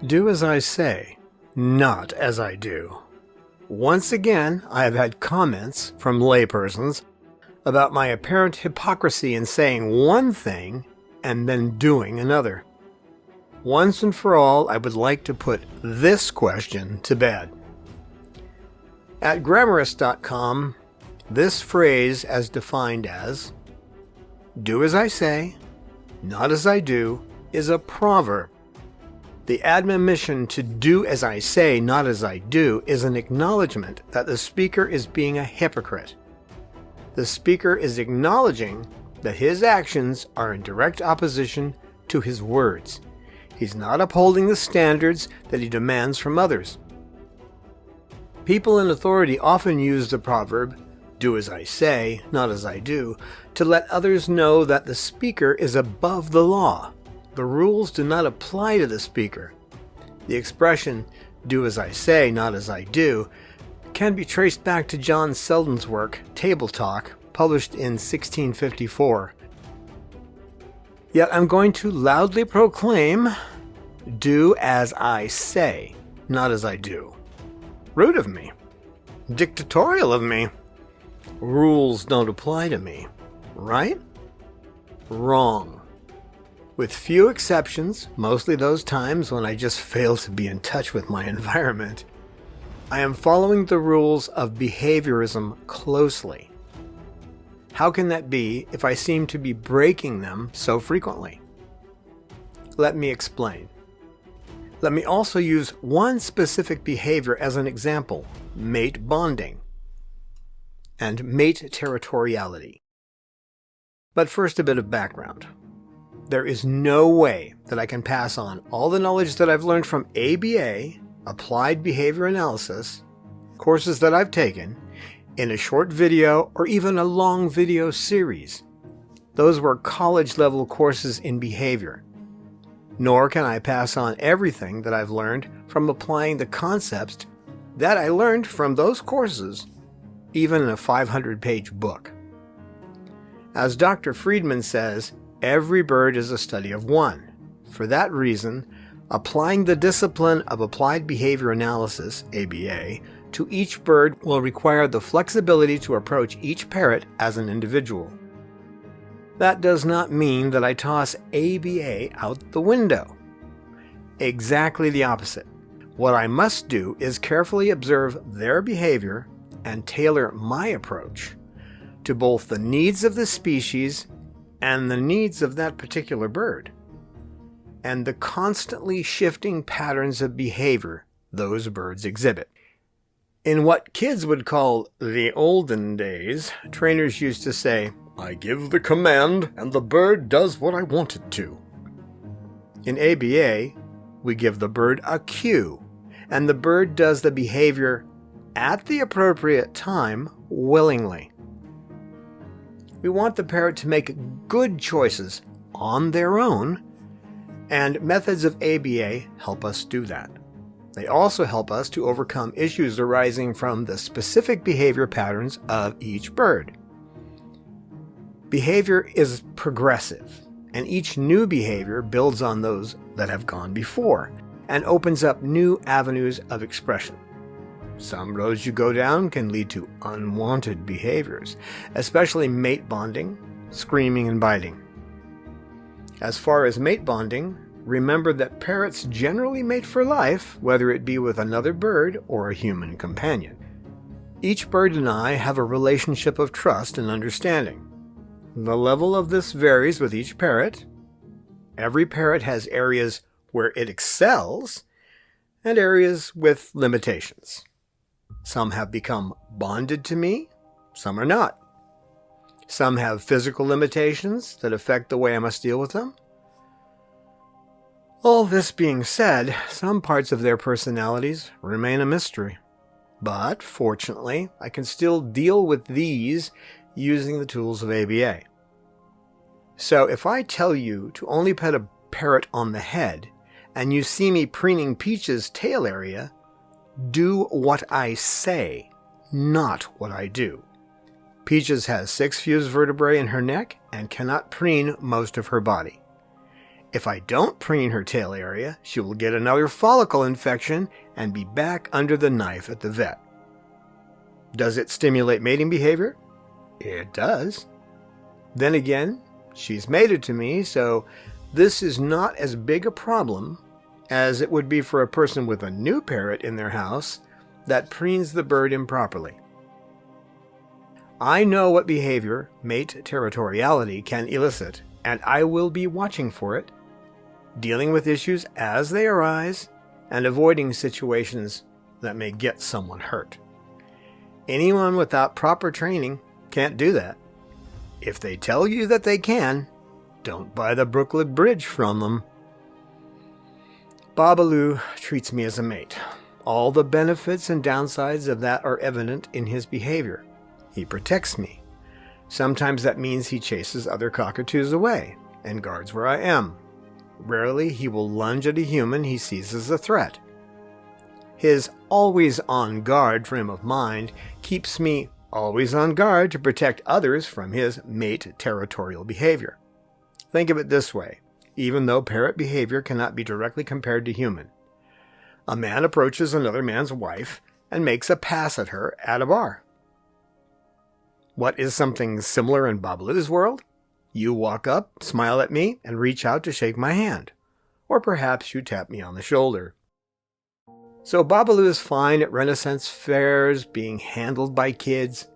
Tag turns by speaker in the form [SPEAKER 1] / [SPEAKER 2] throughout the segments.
[SPEAKER 1] Do as I say, not as I do. Once again, I have had comments from laypersons about my apparent hypocrisy in saying one thing and then doing another. Once and for all, I would like to put this question to bed. At Grammarist.com, this phrase as defined as, do as I say, not as I do, is a proverb. The admonition to do as I say, not as I do, is an acknowledgement that the speaker is being a hypocrite. The speaker is acknowledging that his actions are in direct opposition to his words. He's not upholding the standards that he demands from others. People in authority often use the proverb, do as I say, not as I do, to let others know that the speaker is above the law. The rules do not apply to the speaker. The expression, do as I say, not as I do, can be traced back to John Selden's work, Table Talk, published in 1654. Yet I'm going to loudly proclaim, do as I say, not as I do. Rude of me. Dictatorial of me. Rules don't apply to me. Right? Wrong. With few exceptions, mostly those times when I just fail to be in touch with my environment, I am following the rules of behaviorism closely. How can that be if I seem to be breaking them so frequently? Let me explain. Let me also use one specific behavior as an example, mate bonding and mate territoriality. But first, a bit of background. There is no way that I can pass on all the knowledge that I've learned from ABA, Applied Behavior Analysis, courses that I've taken, in a short video or even a long video series. Those were college-level courses in behavior. Nor can I pass on everything that I've learned from applying the concepts that I learned from those courses, even in a 500-page book. As Dr. Friedman says, every bird is a study of one. For that reason, applying the discipline of Applied Behavior Analysis, ABA, to each bird will require the flexibility to approach each parrot as an individual. That does not mean that I toss ABA out the window. Exactly the opposite. What I must do is carefully observe their behavior and tailor my approach to both the needs of the species and the needs of that particular bird, and the constantly shifting patterns of behavior those birds exhibit. In what kids would call the olden days, trainers used to say, I give the command and the bird does what I want it to. In ABA, we give the bird a cue, and the bird does the behavior at the appropriate time willingly. We want the parrot to make good choices on their own, and methods of ABA help us do that. They also help us to overcome issues arising from the specific behavior patterns of each bird. Behavior is progressive, and each new behavior builds on those that have gone before and opens up new avenues of expression. Some roads you go down can lead to unwanted behaviors, especially mate bonding, screaming, and biting. As far as mate bonding, remember that parrots generally mate for life, whether it be with another bird or a human companion. Each bird and I have a relationship of trust and understanding. The level of this varies with each parrot. Every parrot has areas where it excels and areas with limitations. Some have become bonded to me, some are not. Some have physical limitations that affect the way I must deal with them. All this being said, some parts of their personalities remain a mystery. But, fortunately, I can still deal with these using the tools of ABA. So if I tell you to only pet a parrot on the head, and you see me preening Peach's tail area, do what I say, not what I do. Peaches has 6 fused vertebrae in her neck and cannot preen most of her body. If I don't preen her tail area, she will get another follicle infection and be back under the knife at the vet. Does it stimulate mating behavior? It does. Then again, she's mated to me, so this is not as big a problem as it would be for a person with a new parrot in their house that preens the bird improperly. I know what behavior mate territoriality can elicit, and I will be watching for it, dealing with issues as they arise, and avoiding situations that may get someone hurt. Anyone without proper training can't do that. If they tell you that they can, don't buy the Brooklyn Bridge from them. Babaloo treats me as a mate. All the benefits and downsides of that are evident in his behavior. He protects me. Sometimes that means he chases other cockatoos away and guards where I am. Rarely he will lunge at a human he sees as a threat. His always on guard frame of mind keeps me always on guard to protect others from his mate territorial behavior. Think of it this way, even though parrot behavior cannot be directly compared to human. A man approaches another man's wife and makes a pass at her at a bar. What is something similar in Babaloo's world? You walk up, smile at me, and reach out to shake my hand. Or perhaps you tap me on the shoulder. So Babaloo is fine at Renaissance fairs, being handled by kids.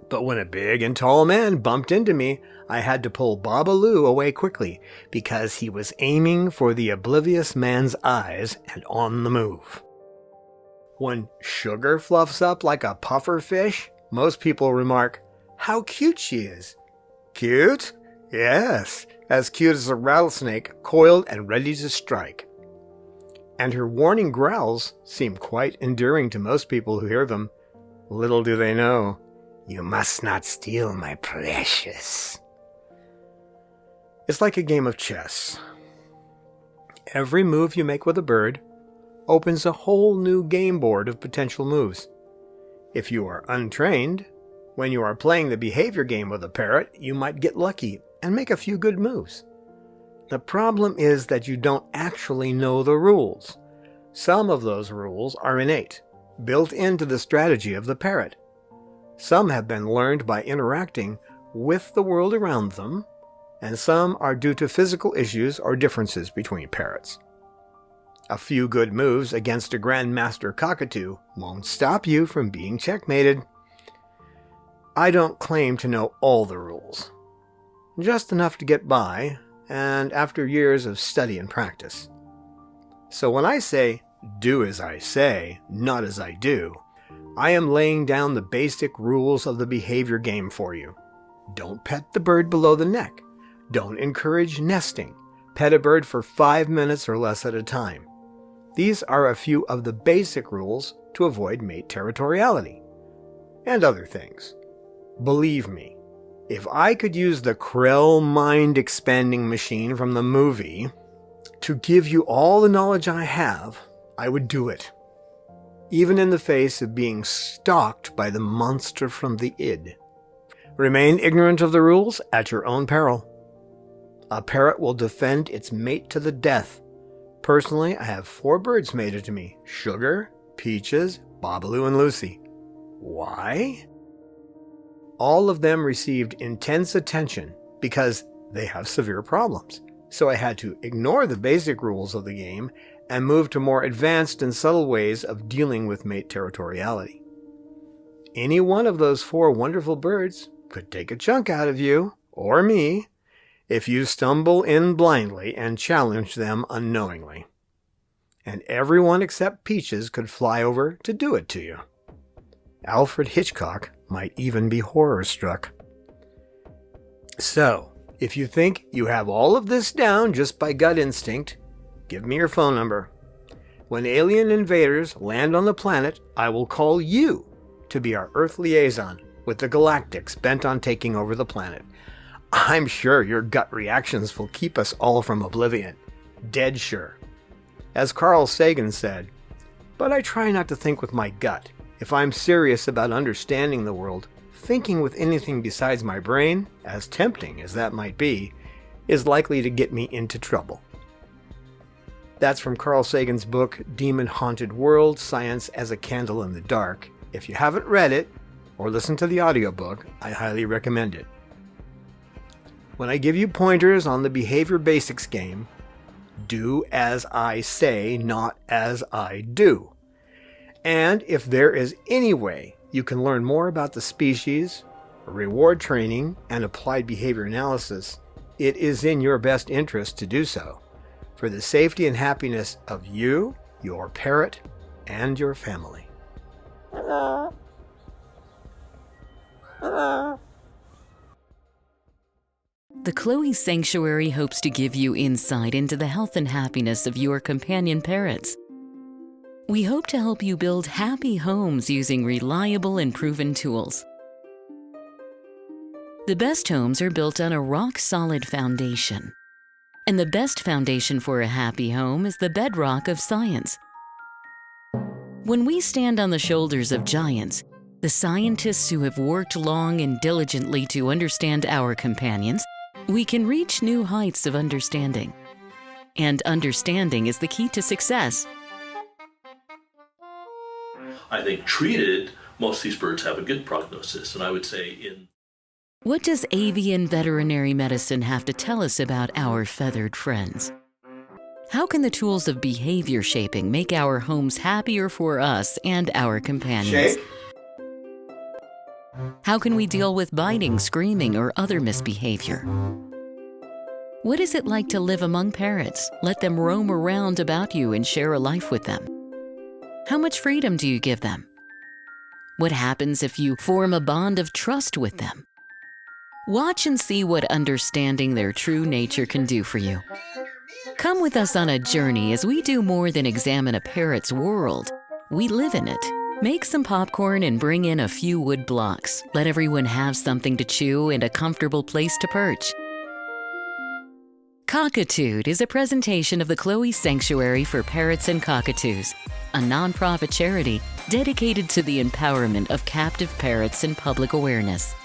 [SPEAKER 1] But when a big and tall man bumped into me, I had to pull Babaloo away quickly because he was aiming for the oblivious man's eyes and on the move. When Sugar fluffs up like a puffer fish, most people remark, "How cute she is." Cute? Yes, as cute as a rattlesnake coiled and ready to strike. And her warning growls seem quite endearing to most people who hear them. Little do they know, you must not steal my precious. It's like a game of chess. Every move you make with a bird opens a whole new game board of potential moves. If you are untrained, when you are playing the behavior game with a parrot, you might get lucky and make a few good moves. The problem is that you don't actually know the rules. Some of those rules are innate, built into the strategy of the parrot. Some have been learned by interacting with the world around them, and some are due to physical issues or differences between parrots. A few good moves against a grandmaster cockatoo won't stop you from being checkmated. I don't claim to know all the rules, just enough to get by, and after years of study and practice. So when I say, do as I say, not as I do, I am laying down the basic rules of the behavior game for you. Don't pet the bird below the neck. Don't encourage nesting. Pet a bird for 5 minutes or less at a time. These are a few of the basic rules to avoid mate territoriality. And other things. Believe me, if I could use the Krell mind-expanding machine from the movie to give you all the knowledge I have, I would do it. Even in the face of being stalked by the monster from the id. Remain ignorant of the rules at your own peril. A parrot will defend its mate to the death. Personally, I have 4 birds mated to me: Sugar, Peaches, Babaloo, and Lucy. Why? All of them received intense attention because they have severe problems. So I had to ignore the basic rules of the game and move to more advanced and subtle ways of dealing with mate territoriality. Any one of those 4 wonderful birds could take a chunk out of you, or me, if you stumble in blindly and challenge them unknowingly. And everyone except Peaches could fly over to do it to you. Alfred Hitchcock might even be horror-struck. So, if you think you have all of this down just by gut instinct, give me your phone number. When alien invaders land on the planet, I will call you to be our Earth liaison with the Galactics bent on taking over the planet. I'm sure your gut reactions will keep us all from oblivion. Dead sure. As Carl Sagan said, but I try not to think with my gut. If I'm serious about understanding the world, thinking with anything besides my brain, as tempting as that might be, is likely to get me into trouble. That's from Carl Sagan's book, Demon Haunted World, Science as a Candle in the Dark. If you haven't read it, or listened to the audiobook, I highly recommend it. When I give you pointers on the Behavior Basics game, do as I say, not as I do. And if there is any way you can learn more about the species, reward training, and applied behavior analysis, it is in your best interest to do so, for the safety and happiness of you, your parrot, and your family.
[SPEAKER 2] The Chloe Sanctuary hopes to give you insight into the health and happiness of your companion parrots. We hope to help you build happy homes using reliable and proven tools. The best homes are built on a rock-solid foundation. And the best foundation for a happy home is the bedrock of science. When we stand on the shoulders of giants, the scientists who have worked long and diligently to understand our companions, we can reach new heights of understanding. And understanding is the key to success.
[SPEAKER 3] I think treated, most of these birds have a good prognosis, and I would say
[SPEAKER 2] What does avian veterinary medicine have to tell us about our feathered friends? How can the tools of behavior shaping make our homes happier for us and our companions?
[SPEAKER 1] Shake.
[SPEAKER 2] How can we deal with biting, screaming, or other misbehavior? What is it like to live among parrots? Let them roam around about you and share a life with them. How much freedom do you give them? What happens if you form a bond of trust with them? Watch and see what understanding their true nature can do for you. Come with us on a journey as we do more than examine a parrot's world. We live in it. Make some popcorn and bring in a few wood blocks. Let everyone have something to chew and a comfortable place to perch. Cockatude is a presentation of the Chloe Sanctuary for Parrots and Cockatoos, a nonprofit charity dedicated to the empowerment of captive parrots and public awareness.